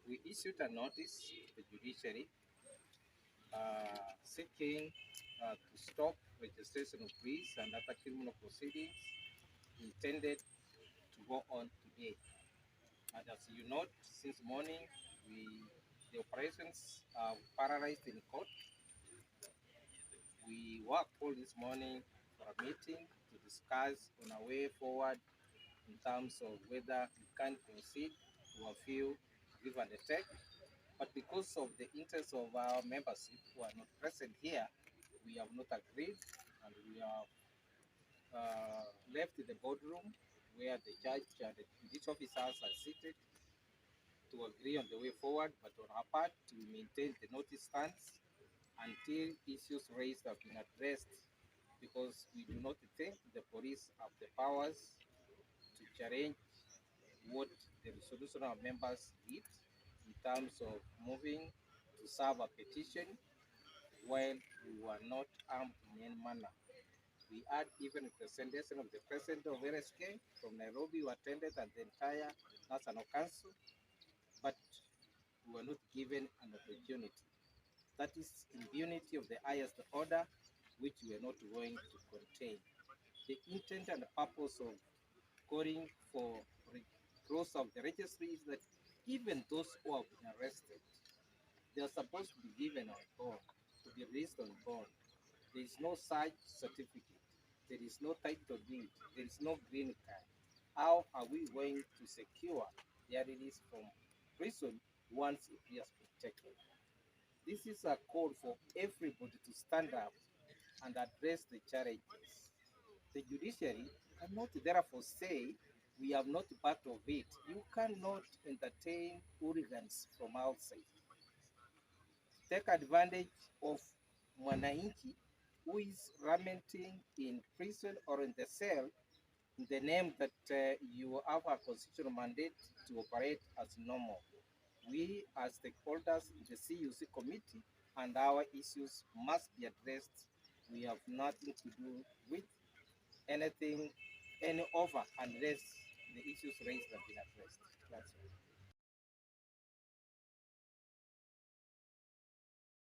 We issued a notice to the judiciary seeking to stop registration of pleas and other criminal proceedings intended to go on today. And as you note, since morning, the operations are paralyzed in court. We were called this morning for a meeting to discuss on our way forward in terms of whether we can proceed to a few give and take. But because of the interest of our membership who are not present here, we have not agreed, and we have left the boardroom where the judge and the judicial officers are seated to agree on the way forward. But on our part, we maintain the notice stands until issues raised have been addressed, because we do not think the police have the powers to challenge what the resolution of members did in terms of moving to serve a petition while we were not armed in any manner. We had even representation of the president of LSK from Nairobi who attended, and the entire National Council, but we were not given an opportunity. That is impunity of the highest order, which we are not going to contain. The intent and the purpose of calling for close of the registry is that even those who have been arrested, they are supposed to be given on bond, to be released on bond. There is no such certificate. There is no title deed. There is no green card. How are we going to secure their release from prison once it has been taken? This is a call for everybody to stand up and address the challenges. The judiciary cannot therefore say we are not part of it. You cannot entertain hooligans from outside, take advantage of mwananchi who is lamenting in prison or in the cell in the name that you have a constitutional mandate to operate as normal. We as stakeholders in the CUC committee and our issues must be addressed. We have nothing to do with anything, any over, unless the issues raised have been addressed. That's all.